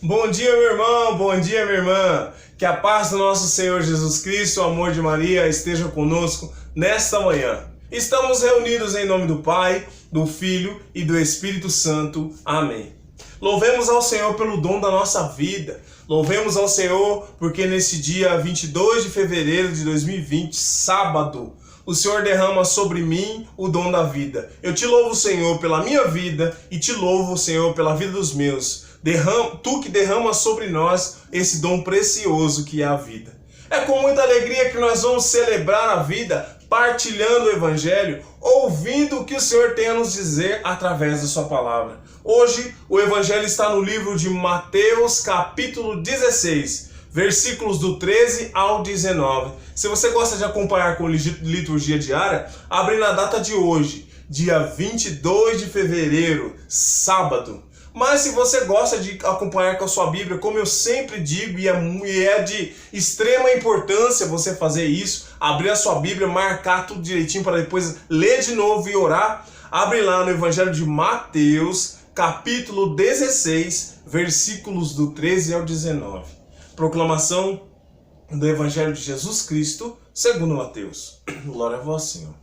Bom dia, meu irmão, bom dia, minha irmã. Que a paz do nosso Senhor Jesus Cristo, o amor de Maria esteja conosco nesta manhã. Estamos reunidos em nome do Pai, do Filho e do Espírito Santo. Amém. Louvemos ao Senhor pelo dom da nossa vida. Louvemos ao Senhor porque nesse dia 22 de fevereiro de 2020, sábado, o Senhor derrama sobre mim o dom da vida. Eu te louvo, Senhor, pela minha vida e te louvo, Senhor, pela vida dos meus. Tu que derrama sobre nós esse dom precioso que é a vida. É com muita alegria que nós vamos celebrar a vida, partilhando o Evangelho, ouvindo o que o Senhor tem a nos dizer através da sua palavra. Hoje, o Evangelho está no livro de Mateus, capítulo 16, versículos do 13 ao 19. Se você gosta de acompanhar com liturgia diária, abre na data de hoje, dia 22 de fevereiro, sábado. Mas se você gosta de acompanhar com a sua Bíblia, como eu sempre digo, e é de extrema importância você fazer isso, abrir a sua Bíblia, marcar tudo direitinho para depois ler de novo e orar, abre lá no Evangelho de Mateus, capítulo 16, versículos do 13 ao 19. Proclamação do Evangelho de Jesus Cristo, segundo Mateus. Glória a vós, Senhor.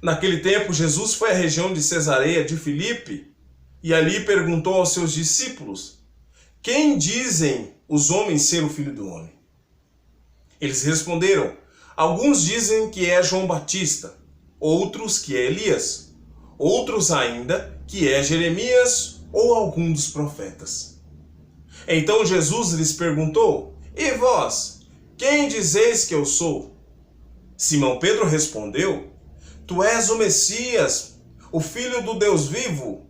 Naquele tempo, Jesus foi à região de Cesareia de Filipe, e ali perguntou aos seus discípulos: quem dizem os homens ser o Filho do Homem? Eles responderam: alguns dizem que é João Batista, outros que é Elias, outros ainda que é Jeremias ou algum dos profetas. Então Jesus lhes perguntou: e vós, quem dizeis que eu sou? Simão Pedro respondeu: tu és o Messias, o Filho do Deus vivo.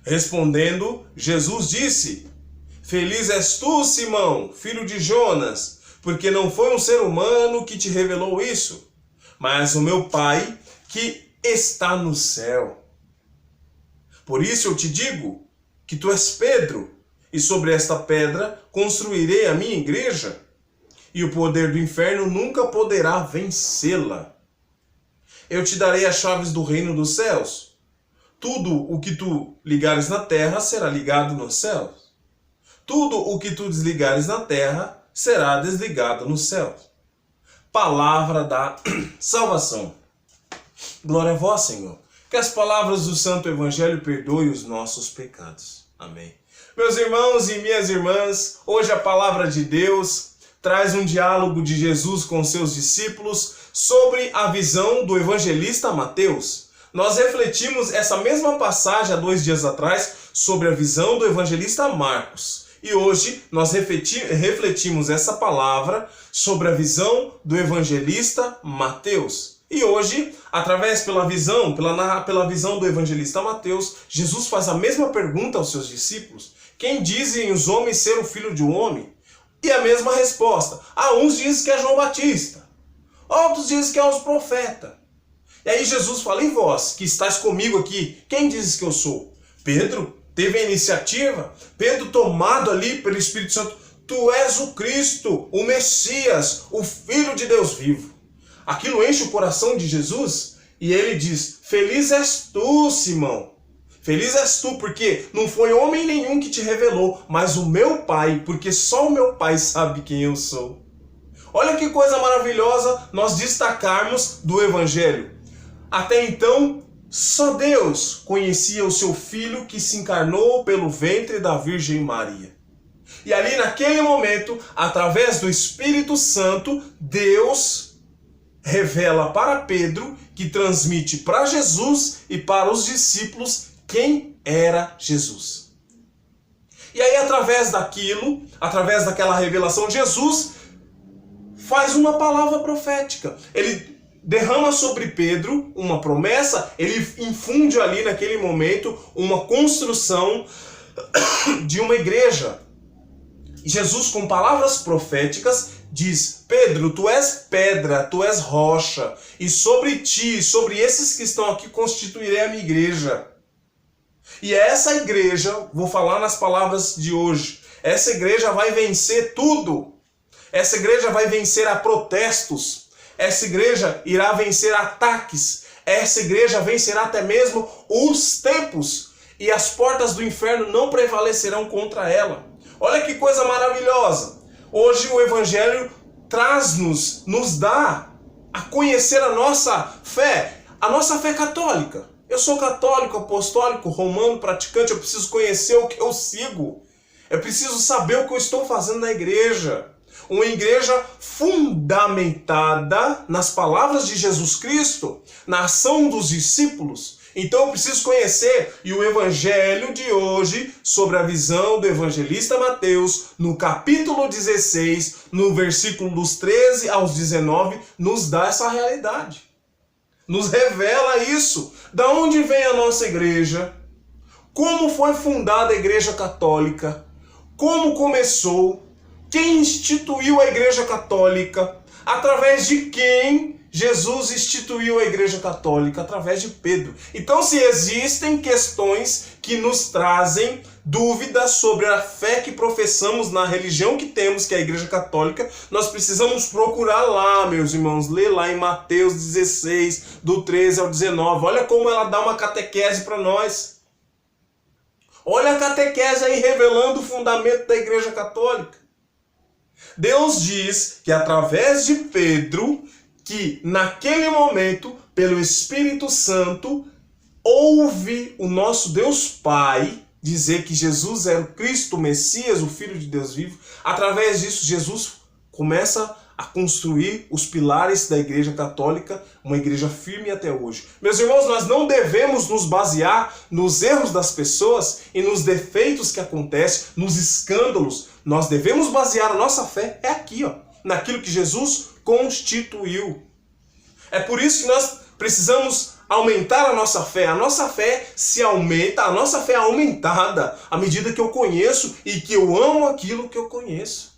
Respondendo, Jesus disse: feliz és tu, Simão, filho de Jonas, porque não foi um ser humano que te revelou isso, mas o meu Pai que está no céu. Por isso eu te digo que tu és Pedro, e sobre esta pedra construirei a minha igreja, e o poder do inferno nunca poderá vencê-la. Eu te darei as chaves do reino dos céus. Tudo o que tu ligares na terra será ligado nos céus. Tudo o que tu desligares na terra será desligado nos céus. Palavra da salvação. Glória a vós, Senhor. Que as palavras do Santo Evangelho perdoem os nossos pecados. Amém. Meus irmãos e minhas irmãs, hoje a palavra de Deus traz um diálogo de Jesus com seus discípulos sobre a visão do evangelista Mateus. Nós refletimos essa mesma passagem há 2 dias atrás sobre a visão do evangelista Marcos. E hoje nós refletimos essa palavra sobre a visão do evangelista Mateus. E hoje, pela visão do evangelista Mateus, Jesus faz a mesma pergunta aos seus discípulos: quem dizem os homens ser o Filho de um homem? E a mesma resposta: uns dizem que é João Batista, outros dizem que é os profetas. E aí Jesus fala: e vós, que estáis comigo aqui, quem dizes que eu sou? Pedro teve a iniciativa, Pedro tomado ali pelo Espírito Santo: tu és o Cristo, o Messias, o Filho de Deus vivo. Aquilo enche o coração de Jesus e ele diz: feliz és tu, Simão. Feliz és tu, porque não foi homem nenhum que te revelou, mas o meu Pai, porque só o meu Pai sabe quem eu sou. Olha que coisa maravilhosa nós destacarmos do Evangelho. Até então, só Deus conhecia o seu Filho que se encarnou pelo ventre da Virgem Maria. E ali naquele momento, através do Espírito Santo, Deus revela para Pedro, que transmite para Jesus e para os discípulos quem era Jesus. E aí, através daquela revelação, Jesus faz uma palavra profética. Ele derrama sobre Pedro uma promessa, ele infunde ali naquele momento uma construção de uma igreja. E Jesus, com palavras proféticas, diz: Pedro, tu és pedra, tu és rocha, e sobre ti, sobre esses que estão aqui, constituirei a minha igreja. E essa igreja, vou falar nas palavras de hoje, essa igreja vai vencer tudo. Essa igreja vai vencer a protestos. Essa igreja irá vencer ataques. Essa igreja vencerá até mesmo os tempos. e as portas do inferno não prevalecerão contra ela. Olha que coisa maravilhosa. Hoje o Evangelho nos dá a conhecer a nossa fé católica. Eu sou católico, apostólico, romano, praticante, eu preciso conhecer o que eu sigo. Eu preciso saber o que eu estou fazendo na igreja. Uma igreja fundamentada nas palavras de Jesus Cristo, na ação dos discípulos. Então eu preciso conhecer, e o evangelho de hoje, sobre a visão do evangelista Mateus, no capítulo 16, no versículo dos 13 aos 19, nos dá essa realidade. Nos revela isso. Da onde vem a nossa igreja? Como foi fundada a Igreja Católica? Como começou? Quem instituiu a Igreja Católica? Através de quem Jesus instituiu a Igreja Católica? Através de Pedro. Então, se existem questões que nos trazem dúvidas sobre a fé que professamos na religião que temos, que é a Igreja Católica, nós precisamos procurar lá, meus irmãos, ler lá em Mateus 16, do 13 ao 19. Olha como ela dá uma catequese para nós. Olha a catequese aí revelando o fundamento da Igreja Católica. Deus diz que através de Pedro, que naquele momento, pelo Espírito Santo, ouve o nosso Deus Pai dizer que Jesus era o Cristo, o Messias, o Filho de Deus vivo. Através disso, Jesus começa a construir os pilares da Igreja Católica, uma igreja firme até hoje. Meus irmãos, nós não devemos nos basear nos erros das pessoas e nos defeitos que acontecem, nos escândalos. Nós devemos basear a nossa fé aqui, naquilo que Jesus constituiu. É por isso que nós precisamos aumentar a nossa fé. A nossa fé se aumenta, a nossa fé é aumentada à medida que eu conheço e que eu amo aquilo que eu conheço.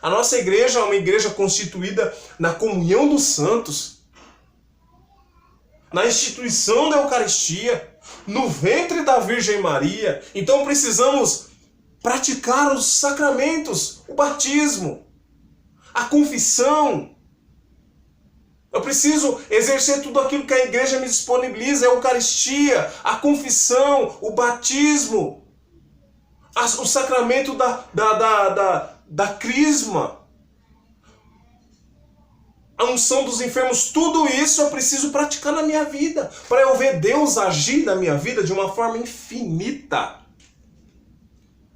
A nossa igreja é uma igreja constituída na comunhão dos santos, na instituição da Eucaristia, no ventre da Virgem Maria. Então precisamos praticar os sacramentos, o batismo, a confissão. Eu preciso exercer tudo aquilo que a igreja me disponibiliza, a Eucaristia, a confissão, o batismo, o sacramento da crisma, a unção dos enfermos. Tudo isso eu preciso praticar na minha vida, para eu ver Deus agir na minha vida de uma forma infinita.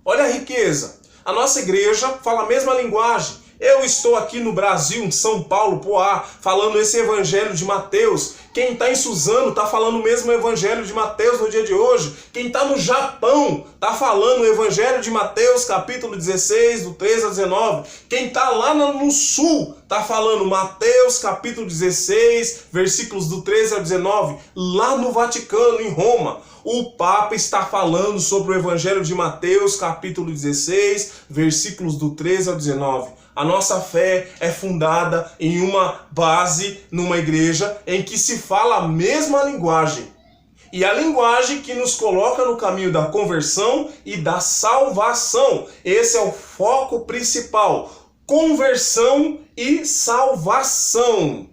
Olha a riqueza. A nossa igreja fala a mesma linguagem. Eu estou aqui no Brasil, em São Paulo, Poá, falando esse evangelho de Mateus. Quem está em Suzano está falando o mesmo evangelho de Mateus no dia de hoje. Quem está no Japão está falando o evangelho de Mateus, capítulo 16, do 13 ao 19. Quem está lá no sul está falando Mateus, capítulo 16, versículos do 13 ao 19. Lá no Vaticano, em Roma, o Papa está falando sobre o evangelho de Mateus, capítulo 16, versículos do 13 ao 19. A nossa fé é fundada em uma base, numa igreja, em que se fala a mesma linguagem. E a linguagem que nos coloca no caminho da conversão e da salvação. Esse é o foco principal. Conversão e salvação.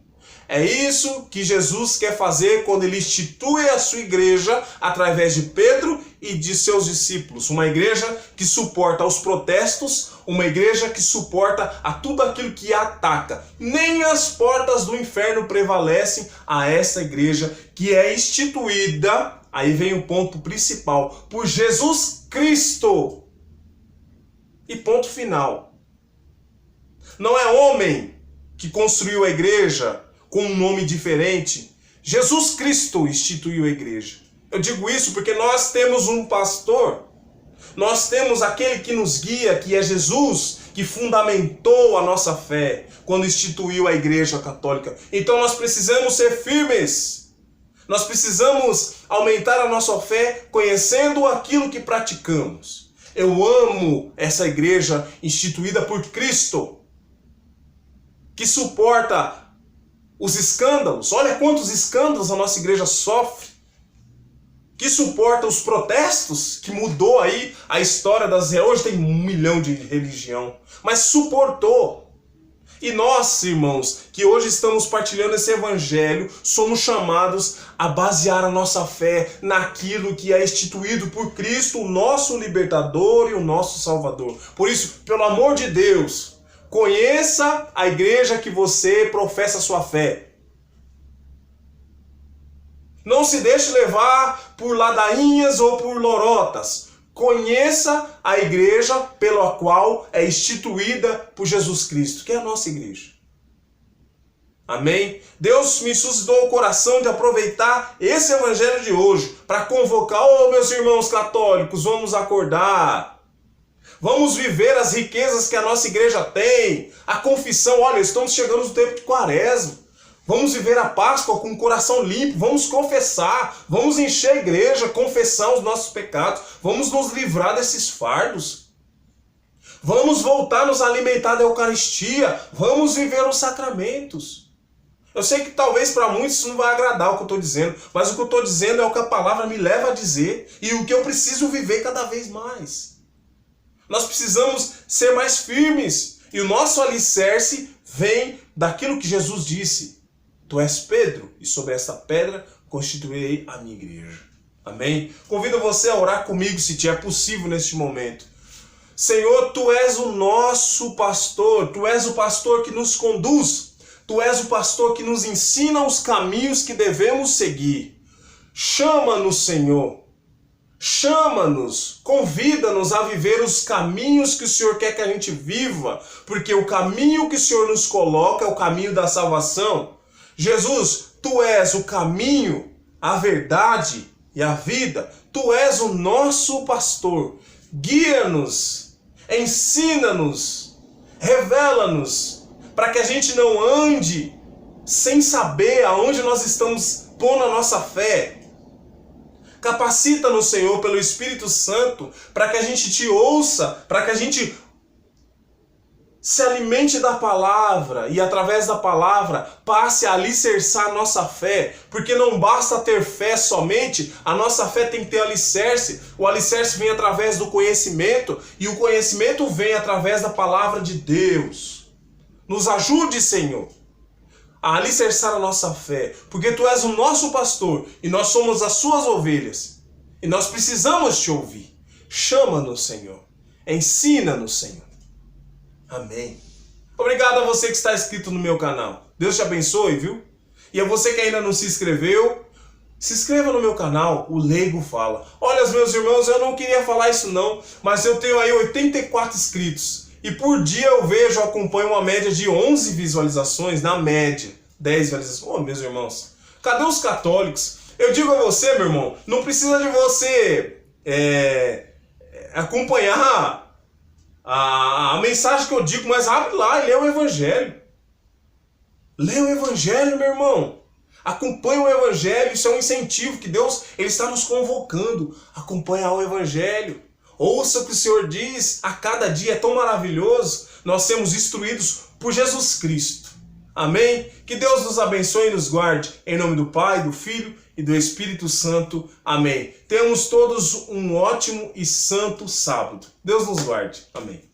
É isso que Jesus quer fazer quando ele institui a sua igreja através de Pedro e de seus discípulos. Uma igreja que suporta os protestos, uma igreja que suporta a tudo aquilo que a ataca. Nem as portas do inferno prevalecem a essa igreja que é instituída, aí vem o ponto principal, por Jesus Cristo. E ponto final. Não é homem que construiu a igreja com um nome diferente. Jesus Cristo instituiu a igreja. Eu digo isso porque nós temos um pastor, nós temos aquele que nos guia, que é Jesus, que fundamentou a nossa fé quando instituiu a Igreja Católica. Então nós precisamos ser firmes. Nós precisamos aumentar a nossa fé conhecendo aquilo que praticamos. Eu amo essa igreja instituída por Cristo, que suporta os escândalos. Olha quantos escândalos a nossa igreja sofre. Que suporta os protestos, que mudou aí a história das... Hoje tem 1 milhão de religião, mas suportou. E nós, irmãos, que hoje estamos partilhando esse evangelho, somos chamados a basear a nossa fé naquilo que é instituído por Cristo, o nosso libertador e o nosso salvador. Por isso, pelo amor de Deus, conheça a igreja que você professa sua fé. Não se deixe levar por ladainhas ou por lorotas. Conheça a igreja pela qual é instituída por Jesus Cristo, que é a nossa igreja. Amém? Deus me suscitou o coração de aproveitar esse evangelho de hoje para convocar, meus irmãos católicos, vamos acordar. Vamos viver as riquezas que a nossa igreja tem. A confissão, olha, estamos chegando no tempo de Quaresma. Vamos viver a Páscoa com o coração limpo, vamos confessar, vamos encher a igreja, confessar os nossos pecados, vamos nos livrar desses fardos. Vamos voltar a nos alimentar da Eucaristia, vamos viver os sacramentos. Eu sei que talvez para muitos isso não vai agradar o que eu estou dizendo, mas o que eu estou dizendo é o que a palavra me leva a dizer e o que eu preciso viver cada vez mais. Nós precisamos ser mais firmes e o nosso alicerce vem daquilo que Jesus disse. Tu és Pedro, e sobre esta pedra constituirei a minha igreja. Amém? Convido você a orar comigo, se te é possível neste momento. Senhor, Tu és o nosso pastor, Tu és o pastor que nos conduz, Tu és o pastor que nos ensina os caminhos que devemos seguir. Chama-nos, Senhor. Chama-nos, convida-nos a viver os caminhos que o Senhor quer que a gente viva, porque o caminho que o Senhor nos coloca é o caminho da salvação. Jesus, Tu és o caminho, a verdade e a vida. Tu és o nosso pastor. Guia-nos, ensina-nos, revela-nos, para que a gente não ande sem saber aonde nós estamos pondo a nossa fé. Capacita-nos, Senhor, pelo Espírito Santo, para que a gente te ouça, para que a gente se alimente da palavra e através da palavra passe a alicerçar a nossa fé, porque não basta ter fé somente, a nossa fé tem que ter alicerce. O alicerce vem através do conhecimento e o conhecimento vem através da palavra de Deus. Nos ajude, Senhor, a alicerçar a nossa fé, porque Tu és o nosso pastor e nós somos as Suas ovelhas e nós precisamos Te ouvir. Chama-nos, Senhor, ensina-nos, Senhor. Amém. Obrigado a você que está inscrito no meu canal. Deus te abençoe, viu? E a você que ainda não se inscreveu, se inscreva no meu canal, o Leigo Fala. Olha, meus irmãos, eu não queria falar isso não, mas eu tenho aí 84 inscritos. E por dia eu acompanho uma média de 11 visualizações, na média, 10 visualizações. Meus irmãos, cadê os católicos? Eu digo a você, meu irmão, não precisa de você acompanhar a mensagem que eu digo, mas abre lá e lê o Evangelho. Lê o Evangelho, meu irmão. Acompanha o Evangelho, isso é um incentivo que Deus ele está nos convocando a acompanhar o Evangelho. Ouça o que o Senhor diz a cada dia, é tão maravilhoso nós sermos instruídos por Jesus Cristo. Amém? Que Deus nos abençoe e nos guarde. Em nome do Pai, do Filho e do Espírito Santo. Amém. Tenhamos todos um ótimo e santo sábado. Deus nos guarde. Amém.